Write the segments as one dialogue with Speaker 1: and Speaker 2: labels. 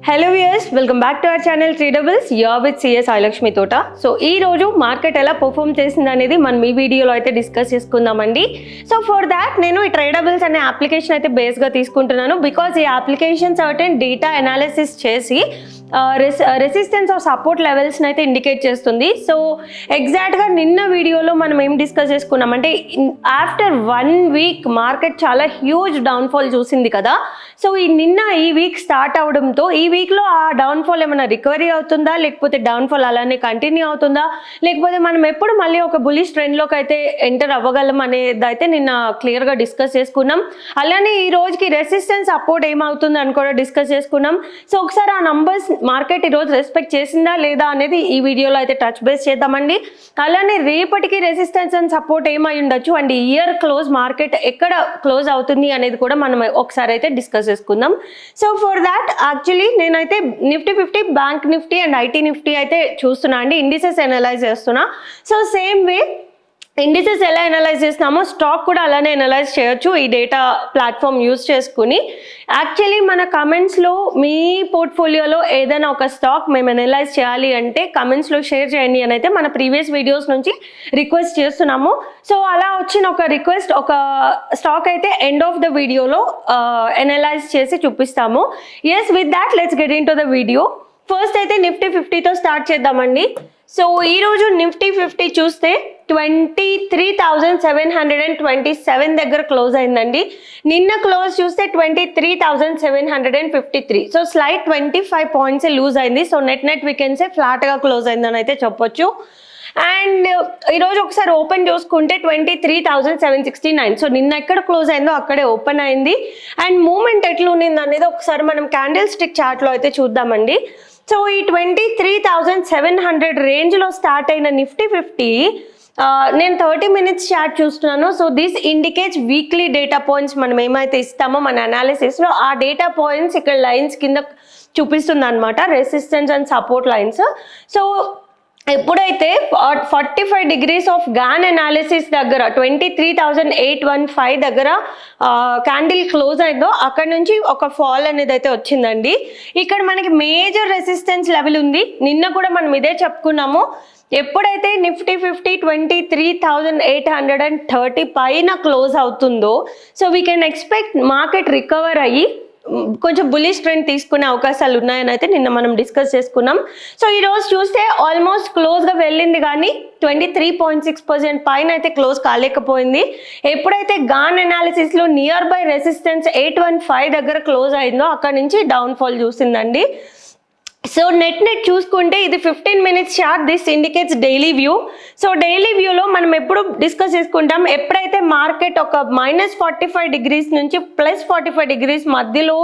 Speaker 1: Hello viewers, welcome back to our channel three doubles your with CS Sailakshmi Thota. So ఈ రోజు market ఎలా perform చేసింది అనేది మనం ఈ వీడియోలో అయితే డిస్కస్ చేసుకుందామండి. సో ఫర్ దాట్ నేను ఈ ట్రేడబుల్స్ అనే అప్లికేషన్ అయితే బేస్గా తీసుకుంటున్నాను. బికాజ్ ఈ అప్లికేషన్ సర్టెన్ డేటా అనాలిసిస్ చేసి రెసిస్టెన్స్ ఆఫ్ సపోర్ట్ లెవెల్స్ని అయితే ఇండికేట్ చేస్తుంది. సో ఎగ్జాక్ట్గా నిన్న వీడియోలో మనం ఏం డిస్కస్ చేసుకున్నామంటే ఆఫ్టర్ 1 వీక్ మార్కెట్ చాలా హ్యూజ్ డౌన్ఫాల్ చూసింది కదా. సో ఈ వీక్ స్టార్ట్ అవడంతో ఈ వీక్లో ఆ డౌన్ఫాల్ ఏమైనా రికవరీ అవుతుందా, లేకపోతే డౌన్ఫాల్ అలానే కంటిన్యూ అవుతుందా, లేకపోతే మనం ఎప్పుడు మళ్ళీ ఒక బులిష్ ట్రెండ్లోకి అయితే ఎంటర్ అవ్వగలం అనేది అయితే నిన్న క్లియర్గా డిస్కస్ చేసుకున్నాం. అలానే ఈ రోజుకి రెసిస్టెన్స్ సపోర్ట్ ఏమవుతుంది అని కూడా డిస్కస్ చేసుకున్నాం. సో ఒకసారి ఆ నంబర్స్ మార్కెట్ ఈరోజు రెస్పెక్ట్ చేసిందా లేదా అనేది ఈ వీడియోలో అయితే టచ్ బేస్ చేద్దామండి. అలానే రేపటికి రెసిస్టెన్స్ అండ్ సపోర్ట్ ఏమై ఉండొచ్చు అండ్ ఇయర్ క్లోజ్ మార్కెట్ ఎక్కడ క్లోజ్ అవుతుంది అనేది కూడా మనం ఒకసారి అయితే డిస్కస్ చేసుకుందాం. సో ఫర్ దాట్ యాక్చువల్లీ నేనైతే Nifty 50, bank Nifty and IT Nifty అయితే చూస్తున్నా అండి. ఇండిసెస్ అనలైజ్ చేస్తున్నా. సో సేమ్ వే ఇండిసెస్ ఎలా అనలైజ్ చేస్తున్నామో స్టాక్ కూడా అలానే అనలైజ్ చేయొచ్చు ఈ డేటా ప్లాట్ఫామ్ యూజ్ చేసుకుని. యాక్చువల్లీ మన కమెంట్స్లో మీ పోర్ట్ఫోలియోలో ఏదైనా ఒక స్టాక్ మేము అనలైజ్ చేయాలి అంటే కమెంట్స్లో షేర్ చేయండి అని అయితే మన ప్రీవియస్ వీడియోస్ నుంచి రిక్వెస్ట్ చేస్తున్నాము. సో అలా వచ్చిన ఒక రిక్వెస్ట్ ఒక స్టాక్ అయితే ఎండ్ ఆఫ్ ద వీడియోలో అనలైజ్ చేసి చూపిస్తాము. Yes, with that let's get into the video. First అయితే నిఫ్టీ 50తో స్టార్ట్ చేద్దామండి. సో ఈరోజు నిఫ్టీ 50 చూస్తే 23,727 దగ్గర క్లోజ్ అయిందండి. నిన్న క్లోజ్ చూస్తే 23,753. సో స్లైట్ 25 పాయింట్స్ లూజ్ అయింది. సో నెట్ వీకెన్సే ఫ్లాట్గా క్లోజ్ అయిందని అయితే చెప్పొచ్చు. అండ్ ఈరోజు ఒకసారి ఓపెన్ చూసుకుంటే 23,769. సో నిన్న ఎక్కడ క్లోజ్ అయిందో అక్కడే ఓపెన్ అయింది. అండ్ మూమెంట్ ఎట్లా ఉన్నింది అనేది ఒకసారి మనం క్యాండిల్ స్టిక్ చార్ట్లో అయితే చూద్దామండి. సో ఈ 23,700 రేంజ్లో స్టార్ట్ అయిన నిఫ్టీ 50 నేను 30 minutes చార్ట్ చూస్తున్నాను. So this indicates weekly data points మనం ఏమైతే ఇస్తామో మన అనాలిసిస్లో ఆ డేటా పాయింట్స్ ఇక్కడ లైన్స్ కింద చూపిస్తుంది అనమాట, resistance and support lines. So ఎప్పుడైతే 45 degrees ఆఫ్ గాన్ అనాలిసిస్ దగ్గర 23,815 దగ్గర క్యాండిల్ క్లోజ్ అయిందో అక్కడ నుంచి ఒక ఫాల్ అనేది అయితే వచ్చిందండి. ఇక్కడ మనకి మేజర్ రెసిస్టెన్స్ లెవెల్ ఉంది. నిన్న కూడా మనం ఇదే చెప్పుకున్నాము. ఎప్పుడైతే నిఫ్టీ 50 23,830 పైన క్లోజ్ అవుతుందో so we can expect market recover అయ్యి కొంచెం బులిష్ ట్రెండ్ తీసుకునే అవకాశాలు ఉన్నాయని అయితే నిన్న మనం డిస్కస్ చేసుకున్నాం. సో ఈరోజు చూస్తే ఆల్మోస్ట్ క్లోజ్గా వెళ్ళింది కానీ 23.6% పైన అయితే క్లోజ్ కాలేకపోయింది. ఎప్పుడైతే గాన్ అనాలిసిస్లో నియర్ బై రెసిస్టెన్స్ 815 దగ్గర క్లోజ్ అయిందో అక్కడ నుంచి డౌన్ఫాల్ చూసిందండి. సో నెట్ చూసుకుంటే ఇది 15 minutes chart. This indicates daily view. So daily వ్యూలో మనం ఎప్పుడు డిస్కస్ చేసుకుంటాం, ఎప్పుడైతే మార్కెట్ ఒక -45 degrees నుంచి +45 degrees మధ్యలో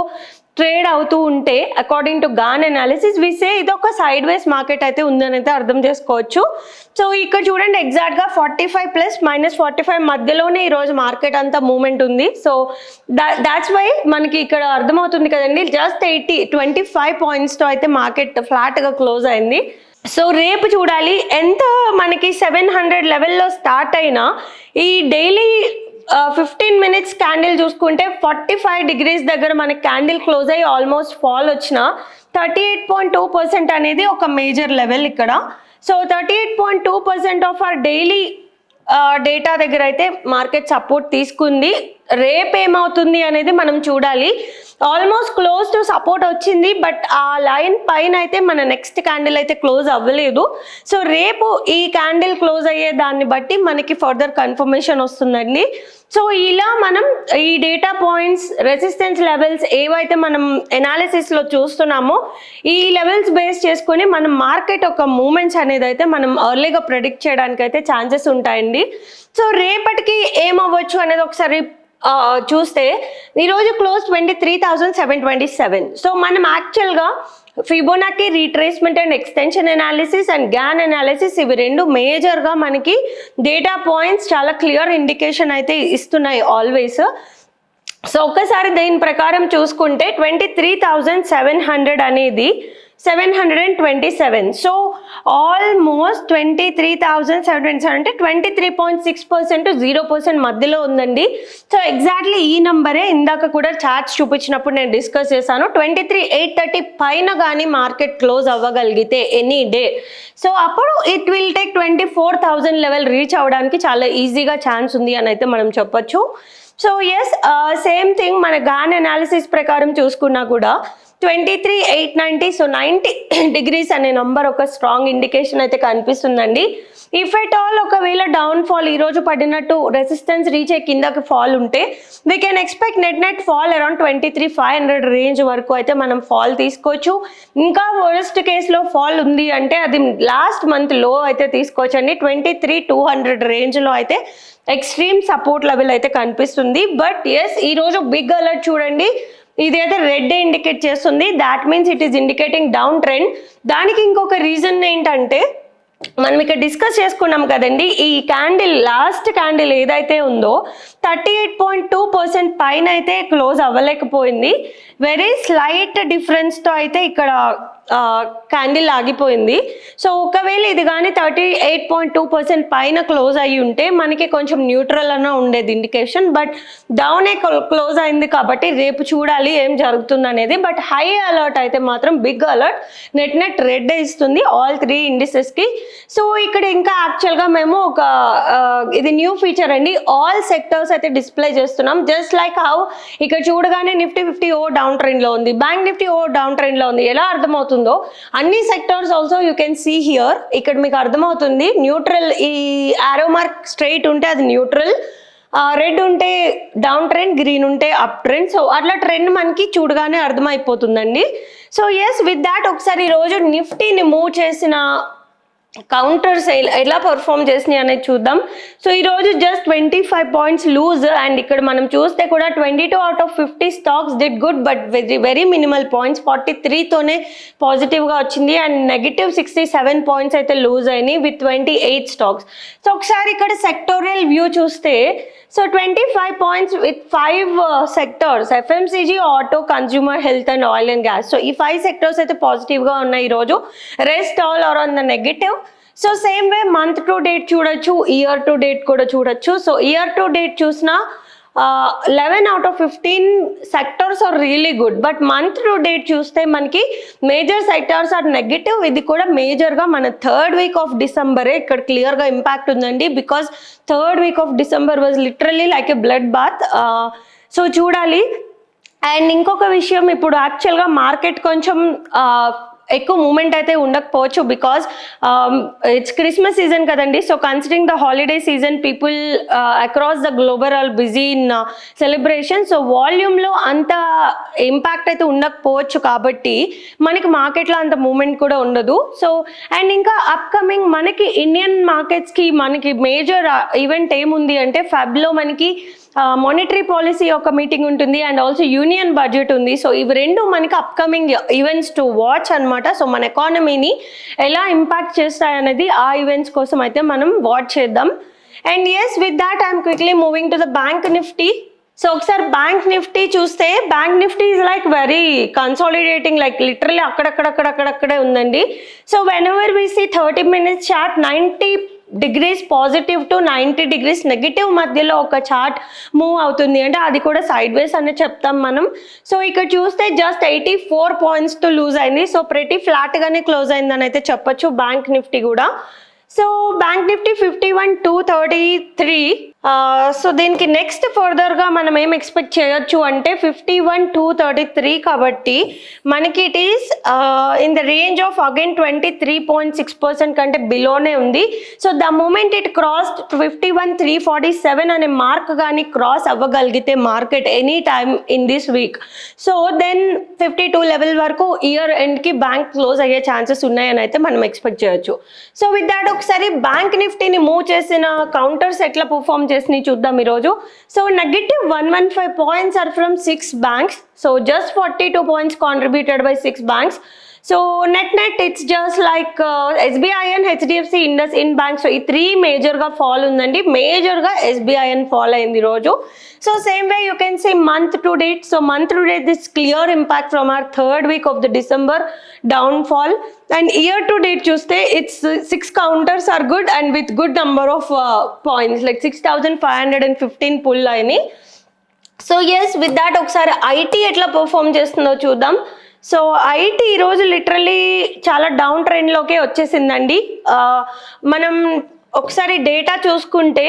Speaker 1: ట్రేడ్ అవుతూ ఉంటే అకార్డింగ్ టు గాన్ అనాలిసిస్ విసే ఇది ఒక సైడ్ వేస్ మార్కెట్ అయితే ఉందని అయితే అర్థం చేసుకోవచ్చు. సో ఇక్కడ చూడండి ఎగ్జాక్ట్గా 45 + -45 మధ్యలోనే ఈరోజు మార్కెట్ అంతా మూమెంట్ ఉంది. సో దాట్స్ వై మనకి ఇక్కడ అర్థమవుతుంది కదండి, జస్ట్ 25 pointsతో అయితే మార్కెట్ ఫ్లాట్గా క్లోజ్ అయింది. సో రేపు చూడాలి ఎంత మనకి 700 లెవెల్లో స్టార్ట్ అయినా ఈ డైలీ 15 minutes క్యాండిల్ చూసుకుంటే 45 degrees దగ్గర మనకి క్యాండిల్ క్లోజ్ అయ్యి ఆల్మోస్ట్ ఫాల్ వచ్చిన 38.2% అనేది ఒక మేజర్ లెవెల్ ఇక్కడ. So 38.2% of our daily data దగ్గర అయితే మార్కెట్ సపోర్ట్ తీసుకుంది. రేపు ఏమవుతుంది అనేది మనం చూడాలి. ఆల్మోస్ట్ క్లోజ్ టు సపోర్ట్ వచ్చింది, బట్ ఆ లైన్ పైన అయితే మన నెక్స్ట్ క్యాండిల్ అయితే క్లోజ్ అవ్వలేదు. సో రేపు ఈ క్యాండిల్ క్లోజ్ అయ్యే దాన్ని బట్టి మనకి ఫర్దర్ కన్ఫర్మేషన్ వస్తుందండి. సో ఇలా మనం ఈ డేటా పాయింట్స్ రెసిస్టెన్స్ లెవెల్స్ ఏవైతే మనం ఎనాలిసిస్లో చూస్తున్నామో ఈ లెవెల్స్ బేస్ చేసుకొని మనం మార్కెట్ ఒక మూమెంట్స్ అనేది అయితే మనం ఎర్లీగా ప్రెడిక్ట్ చేయడానికి అయితే ఛాన్సెస్ ఉంటాయండి. సో రేపటికి ఏమవ్వచ్చు అనేది ఒకసారి చూస్తే ఈరోజు క్లోజ్ 23,727. సో మనం యాక్చువల్గా Fibonacci retracement and extension analysis and Gann analysis ఇవి రెండు మేజర్గా మనకి డేటా పాయింట్స్ చాలా క్లియర్ ఇండికేషన్ అయితే ఇస్తున్నాయి ఆల్వేస్. సో ఒక్కసారి దీని ప్రకారం చూసుకుంటే 23,700 అనేది 727. సో ఆల్మోస్ట్ 23,727 అంటే 23.6% to 0% మధ్యలో ఉందండి. సో ఎగ్జాక్ట్లీ ఈ నంబరే ఇందాక కూడా చార్ట్స్ చూపించినప్పుడు నేను డిస్కస్ చేశాను. 23,830 పైన కానీ మార్కెట్ క్లోజ్ అవ్వగలిగితే ఎనీ డే, సో అప్పుడు it will take 24,000 level reach అవ్వడానికి చాలా ఈజీగా ఛాన్స్ ఉంది అని అయితే మనం చెప్పొచ్చు. సో ఎస్, సేమ్ థింగ్ మన గాన్ అనాలిసిస్ ప్రకారం చూసుకున్నా కూడా 23,890, సో 90 డిగ్రీస్ అనే నంబర్ ఒక స్ట్రాంగ్ ఇండికేషన్ అయితే కనిపిస్తుందండి. ఇఫ్ ఎట్ ఆల్ ఒకవేళ డౌన్ ఫాల్ ఈరోజు పడినట్టు రెసిస్టెన్స్ రీచ్ అయ్యి కిందకి ఫాల్ ఉంటే we can expect net fall around 23,500 range వరకు అయితే మనం ఫాల్ తీసుకోవచ్చు. ఇంకా వర్స్ట్ కేసులో ఫాల్ ఉంది అంటే అది లాస్ట్ మంత్ లో అయితే తీసుకోవచ్చు అండి. 23,200 రేంజ్లో అయితే ఎక్స్ట్రీమ్ సపోర్ట్ లెవెల్ అయితే కనిపిస్తుంది. బట్ ఎస్, ఈరోజు బిగ్ అలర్ట్ చూడండి, ఇదైతే రెడ్ ఇండికేట్ చేస్తుంది. That means it is indicating down trend. దానికి ఇంకొక రీజన్ ఏంటంటే మనం ఇక్కడ డిస్కస్ చేసుకున్నాం కదండి, ఈ క్యాండిల్ లాస్ట్ క్యాండిల్ ఏదైతే ఉందో 38.2% పైన అయితే క్లోజ్ అవ్వలేకపోయింది. వెరీ స్లైట్ డిఫరెన్స్తో అయితే ఇక్కడ క్యాండిల్ ఆగిపోయింది. సో ఒకవేళ ఇది కానీ 38.2% పైన క్లోజ్ అయ్యి ఉంటే మనకి కొంచెం న్యూట్రల్ అన్న ఉండేది ఇండికేషన్. బట్ డౌనే క్లోజ్ అయింది కాబట్టి రేపు చూడాలి ఏం జరుగుతుంది అనేది. బట్ హై అలర్ట్ అయితే మాత్రం బిగ్ అలర్ట్, నెట్ రెడ్ ఇస్తుంది ఆల్ 3 ఇండిసెస్కి. సో ఇక్కడ ఇంకా యాక్చువల్గా మేము ఒక ఇది న్యూ ఫీచర్ అండి, ఆల్ సెక్టర్స్ అయితే డిస్ప్లే చేస్తున్నాం. జస్ట్ లైక్ హౌ ఇక్కడ చూడగానే నిఫ్టీ 50 ఓ డౌన్ ట్రెండ్లో ఉంది, బ్యాంక్ నిఫ్టీ ఓ డౌన్ ట్రెండ్లో ఉంది. ఎలా అర్థమవుతుందో అన్ని sectors also you can see here. ఇక్కడ మీకు అర్థమవుతుంది న్యూట్రల్, ఈ ఆరో మార్క్ స్ట్రైట్ ఉంటే అది న్యూట్రల్, రెడ్ ఉంటే డౌన్ ట్రెండ్, గ్రీన్ ఉంటే అప్ ట్రెండ్. సో అట్లా ట్రెండ్ మనకి చూడగానే అర్థమైపోతుందండి. సో ఎస్, విత్ దాట్ ఒకసారి ఈరోజు నిఫ్టీని మూవ్ చేసిన కౌంటర్స్ ఎలా పర్ఫామ్ చేసినాయి అనేది చూద్దాం. సో ఈరోజు జస్ట్ 25 పాయింట్స్ లూజ్, అండ్ ఇక్కడ మనం చూస్తే కూడా 22 out of 50 stocks did good, but very minimal points. 43తోనే పాజిటివ్గా వచ్చింది, అండ్ -67 పాయింట్స్ అయితే లూజ్ అయినాయి విత్ 28 స్టాక్స్. సో ఒకసారి ఇక్కడ సెక్టోరియల్ వ్యూ చూస్తే, so 25 points with 5 sectors, FMCG, auto, consumer, health and oil and gas. So ఈ 5 సెక్టర్స్ అయితే పాజిటివ్గా ఉన్నాయి ఈరోజు. Rest all are on the negative. So same way month to date చూడొచ్చు, year to date కూడా చూడొచ్చు. So year to date చూసినా 11 అవుట్ ఆఫ్ 15 sectors are really good. But month to date చూస్తే మనకి మేజర్ సెక్టర్స్ ఆర్ నెగటివ్. ఇది కూడా మేజర్గా మన థర్డ్ వీక్ ఆఫ్ డిసెంబరే ఇక్కడ క్లియర్గా ఇంపాక్ట్ ఉందండి. Because third week of December was literally like a blood bath. So చూడాలి. అండ్ ఇంకొక విషయం, ఇప్పుడు యాక్చువల్గా మార్కెట్ కొంచెం ఎక్కువ మూమెంట్ అయితే ఉండకపోవచ్చు, బికాస్ ఇట్స్ క్రిస్మస్ సీజన్ కదండి. So considering the holiday season, people across the global all busy in celebration. So వాల్యూమ్లో అంత ఇంపాక్ట్ అయితే ఉండకపోవచ్చు, కాబట్టి మనకి మార్కెట్లో అంత మూమెంట్ కూడా ఉండదు. సో అండ్ ఇంకా అప్కమింగ్ మనకి ఇండియన్ మార్కెట్స్కి మనకి మేజర్ ఈవెంట్ ఏముంది అంటే ఫెబ్లో మనకి మానిటరీ పాలసీ ఒక మీటింగ్ ఉంటుంది, అండ్ ఆల్సో యూనియన్ బడ్జెట్ ఉంది. సో ఇవి రెండు మనకి అప్కమింగ్ ఈవెంట్స్ టు వాచ్ అనమాట. సో మన ఎకానమీని ఎలా ఇంపాక్ట్ చేస్తాయనేది ఆ ఈవెంట్స్ కోసం అయితే మనం వాచ్ చేద్దాం. And yes, with that I'm quickly moving to the bank Nifty. So ఒకసారి బ్యాంక్ నిఫ్టీ చూస్తే, bank Nifty is like very consolidating, like literally అక్కడక్కడే ఉందండి. So whenever we see 30 minutes chart 90 degrees positive to 90 degrees negative మధ్యలో ఒక chart move అవుతుంది అంటే అది కూడా సైడ్ వేస్ అని చెప్తాం మనం. సో ఇక్కడ చూస్తే జస్ట్ 84 పాయింట్స్తో లూజ్ అయింది. సో ప్రతి ఫ్లాట్గానే క్లోజ్ అయిందని అయితే చెప్పొచ్చు బ్యాంక్ నిఫ్టీ కూడా. So bank Nifty 51,233. సో దీనికి నెక్స్ట్ ఫర్దర్గా మనం ఏం ఎక్స్పెక్ట్ చేయొచ్చు అంటే 51,233, కాబట్టి మనకి it is in the range of again 23.6% కంటే బిలోనే ఉంది. So the moment it cross 51,347 అనే మార్క్ కానీ క్రాస్ అవ్వగలిగితే market any time in this week, so then 52 level వరకు ఇయర్ ఎండ్కి బ్యాంక్ క్లోజ్ అయ్యే ఛాన్సెస్ ఉన్నాయని అయితే మనం ఎక్స్పెక్ట్ చేయొచ్చు. సో విత్ దాట్ ఒకసారి బ్యాంక్ నిఫ్టీని మూవ్ చేసిన కౌంటర్స్ ఎట్లా పర్ఫామ్ చేసి చూద్దాం ఈరోజు. So -115 points are from 6 banks. So just 42 points contributed by 6 banks. So net it's just like SBIN, HDFC, IndusInd Bank. So ఈ 3 మేజర్గా ఫాల్ ఉందండి. మేజర్గా SBIN ఫాల్ అయింది ఈరోజు. So same way you can see month to date. So month to date this clear impact from our 3rd week of the December downfall. And year to date చూస్తే it's 6 counters are good and with good number of points like 6,515 pull అయినాయి. So yes with that ఒకసారి IT ఎట్లా perform చేస్తుందో చూద్దాం. So IT ఈరోజు literally చాలా down ట్రెండ్లోకే వచ్చేసిందండి. మనం ఒకసారి డేటా చూసుకుంటే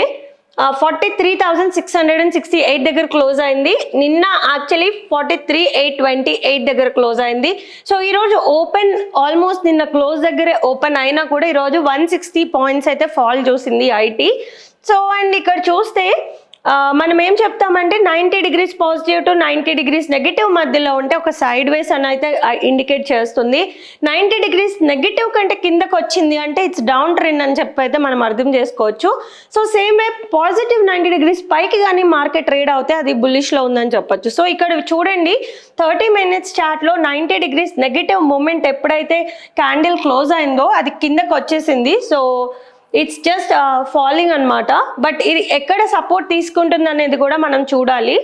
Speaker 1: 43,668 దగ్గర క్లోజ్ అయింది. నిన్న యాక్చువల్లీ 43,828 దగ్గర క్లోజ్ అయింది. సో ఈరోజు ఓపెన్ ఆల్మోస్ట్ నిన్న క్లోజ్ దగ్గరే ఓపెన్ అయినా కూడా ఈరోజు 160 పాయింట్స్ అయితే ఫాల్ చూసింది IT. సో అండ్ ఇక్కడ చూస్తే మనం ఏం చెప్తామంటే 90 degrees positive to 90 degrees negative మధ్యలో ఉంటే ఒక సైడ్ వేస్ అని అయితే ఇండికేట్ చేస్తుంది. 90 degrees నెగిటివ్ కంటే కిందకు వచ్చింది అంటే ఇట్స్ డౌన్ ట్రెండ్ అని చెప్పి అయితే మనం అర్థం చేసుకోవచ్చు. సో సేమ్ వే పాజిటివ్ 90 degrees పైకి కానీ మార్కెట్ ట్రేడ్ అవుతే అది బుల్లిష్లో ఉందని చెప్పొచ్చు. సో ఇక్కడ చూడండి 30 minutes చార్ట్లో 90 degrees నెగిటివ్ మూమెంట్ ఎప్పుడైతే క్యాండిల్ క్లోజ్ అయిందో అది కిందకు వచ్చేసింది. సో ఇట్స్ జస్ట్ ఫాలింగ్ అనమాట. బట్ ఇది ఎక్కడ సపోర్ట్ తీసుకుంటుంది అనేది కూడా మనం చూడాలి.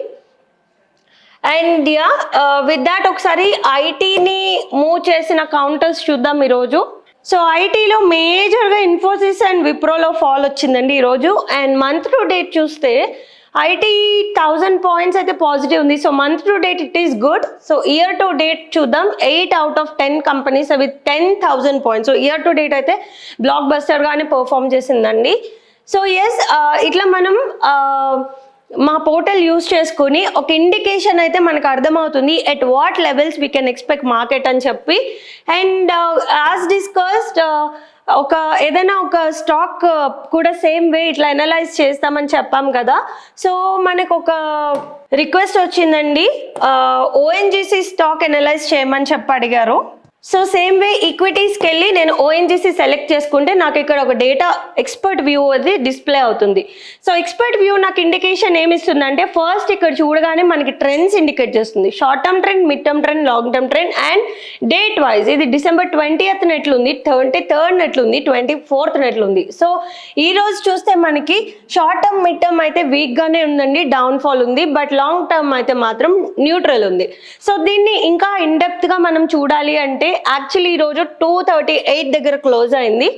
Speaker 1: అండ్ యా విత్ దాట్ ఒకసారి ఐటీని మూవ్ చేసిన కౌంటర్స్ చూద్దాం ఈరోజు. సో ఐటీలో మేజర్గా ఇన్ఫోసిస్ అండ్ విప్రోలో ఫాల్ వచ్చిందండి ఈరోజు. అండ్ మంత్ టు డేట్ చూస్తే IT 1000 పాయింట్స్ అయితే పాజిటివ్ ఉంది. So month to date it is good. So year to date చూద్దాం 8 out of 10 companies with 10,000 points. So year to date అయితే బ్లాక్ బస్టర్గానే పర్ఫామ్ చేసిందండి. So yes ఇట్లా మనం మా portal use చేసుకుని ఒక ఇండికేషన్ అయితే మనకు అర్థమవుతుంది at what levels we can expect market అని చెప్పి. అండ్ యాజ్ డిస్కస్డ్ ఒక ఏదైనా ఒక స్టాక్ కూడా సేమ్ వే ఇట్లా అనలైజ్ చేస్తామని చెప్పాం కదా. సో మనకు ఒక రిక్వెస్ట్ వచ్చిందండి, ONGC స్టాక్ అనలైజ్ చేయమని చెప్పి అడిగారు. సో సేమ్ వే ఈక్విటీస్కి వెళ్ళి నేను ONGC సెలెక్ట్ చేసుకుంటే నాకు ఇక్కడ ఒక డేటా ఎక్స్పర్ట్ వ్యూ అది డిస్ప్లే అవుతుంది. సో ఎక్స్పర్ట్ వ్యూ నాకు ఇండికేషన్ ఏమిస్తుందంటే ఫస్ట్ ఇక్కడ చూడగానే మనకి ట్రెండ్స్ ఇండికేట్ చేస్తుంది. Short term trend, mid term trend, long term trend and date wise ఇది December 20th ఎట్లుంది, 23rd ఎట్లుంది, 24th ఎట్లుంది. సో ఈ రోజు చూస్తే మనకి షార్ట్ టర్మ్, మిడ్ టర్మ్ అయితే వీక్గానే ఉందండి, డౌన్ఫాల్ ఉంది. బట్ లాంగ్ టర్మ్ అయితే మాత్రం న్యూట్రల్ ఉంది. సో దీన్ని ఇంకా ఇన్డెప్త్గా మనం చూడాలి అంటే యాక్చువల్లీ ఈరోజు 238 దగ్గర క్లోజ్ అయింది.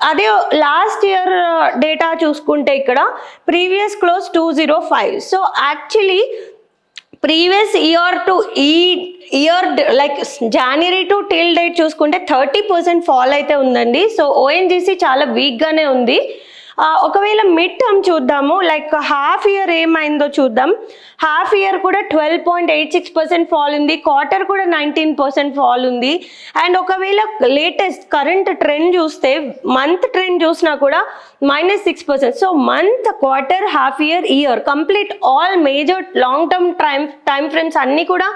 Speaker 1: అదే లాస్ట్ ఇయర్ డేటా చూసుకుంటే ఇక్కడ previous close 205. So actually previous year to ఈ year like January to till date చూసుకుంటే 30% ఫాల్ అయితే ఉందండి. సో ONGC చాలా వీక్గానే ఉంది. ఒకవేళ మిడ్ టర్మ్ చూద్దాము, లైక్ హాఫ్ ఇయర్ ఏమైందో చూద్దాం. హాఫ్ ఇయర్ కూడా 12.86% ఫాల్ ఉంది, క్వార్టర్ కూడా 19% ఫాల్ ఉంది. అండ్ ఒకవేళ లేటెస్ట్ కరెంట్ ట్రెండ్ చూస్తే మంత్ ట్రెండ్ చూసినా కూడా -6%. So month, quarter, half year, year complete all major long term time frames అన్నీ కూడా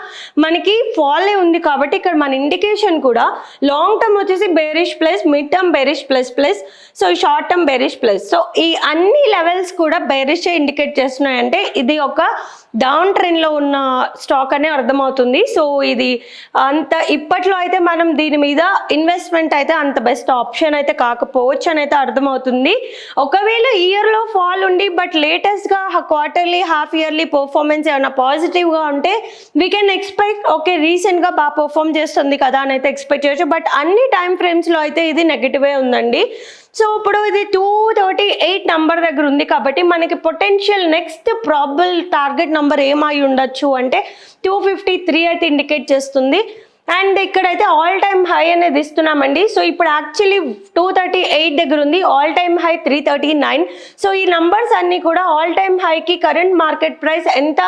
Speaker 1: మనకి ఫాలే ఉంది. కాబట్టి ఇక్కడ మన ఇండికేషన్ కూడా లాంగ్ టర్మ్ వచ్చేసి bearish plus, mid term bearish plus, so short term bearish plus. So ఈ అన్ని లెవెల్స్ కూడా బేరిష్ ఇండికేట్ చేస్తున్నాయంటే ఇది ఒక డౌన్ ట్రెండ్లో ఉన్న స్టాక్ అనే అర్థమవుతుంది. సో ఇది అంత ఇప్పట్లో అయితే మనం దీని మీద ఇన్వెస్ట్మెంట్ అయితే అంత బెస్ట్ ఆప్షన్ అయితే కాకపోవచ్చు అని అయితే అర్థమవుతుంది. ఒకవేళ ఇయర్లో ఫాల్ ఉండి బట్ లేటెస్ట్గా క్వార్టర్లీ, హాఫ్ ఇయర్లీ పర్ఫార్మెన్స్ ఏమైనా పాజిటివ్గా ఉంటే వీ కెన్ ఎక్స్పెక్ట్ ఓకే రీసెంట్గా బాగా పర్ఫామ్ చేస్తుంది కదా అని అయితే ఎక్స్పెక్ట్ చేయొచ్చు. బట్ అన్ని టైం ఫ్రేమ్స్లో అయితే ఇది నెగిటివే ఉందండి. సో ఇప్పుడు ఇది 238 నంబర్ దగ్గర ఉంది కాబట్టి మనకి potential next probable target number ఏమై ఉండొచ్చు అంటే 253 అయితే ఇండికేట్ చేస్తుంది. అండ్ ఇక్కడైతే ఆల్ టైమ్ హై అనేది ఇస్తున్నామండి. సో ఇప్పుడు యాక్చువల్లీ 238 దగ్గర ఉంది, ఆల్ టైమ్ హై 339. సో ఈ నంబర్స్ అన్నీ కూడా ఆల్ టైమ్ హైకి కరెంట్ మార్కెట్ ప్రైస్ ఎంత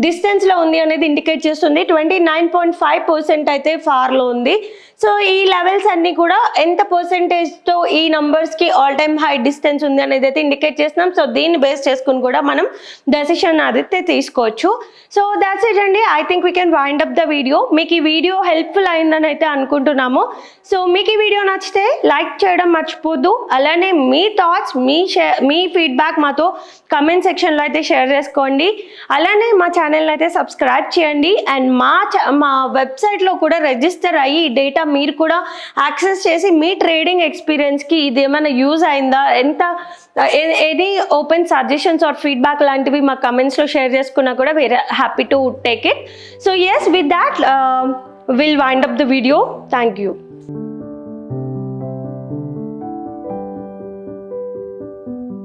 Speaker 1: డిస్టెన్స్లో ఉంది అనేది ఇండికేట్ చేస్తుంది. 29.5% అయితే ఫార్లో ఉంది. సో ఈ లెవెల్స్ అన్నీ కూడా ఎంత పర్సెంటేజ్తో ఈ నంబర్స్కి ఆల్ టైమ్ హై డిస్టెన్స్ ఉంది అనేది అయితే ఇండికేట్ చేస్తున్నాం. సో దీన్ని బేస్ చేసుకుని కూడా మనం డెసిషన్ అయితే తీసుకోవచ్చు. సో దాట్స్ ఇట్ అండి. I think we can wind up the video. మీకు ఈ వీడియో హెల్ప్ఫుల్ అయిందని అయితే అనుకుంటున్నాము. సో మీకు ఈ వీడియో నచ్చితే లైక్ చేయడం మర్చిపోద్దు. అలానే మీ థాట్స్, మీ ఫీడ్బ్యాక్ మాతో కమెంట్ సెక్షన్లో అయితే షేర్ చేసుకోండి. అలానే మా ఛానల్ని అయితే సబ్స్క్రైబ్ చేయండి. అండ్ మా వెబ్సైట్లో కూడా రిజిస్టర్ అయ్యి డేటా మీరు కూడా యాక్సెస్ చేసి మీ ట్రేడింగ్ ఎక్స్పీరియన్స్కి ఇది ఏమైనా యూజ్ అయిందా, any open suggestions or feedback లాంటివి మా కమెంట్స్లో షేర్ చేసుకున్నా కూడా we're happy to take it. So yes, with that we'll wind up the video. Thank you.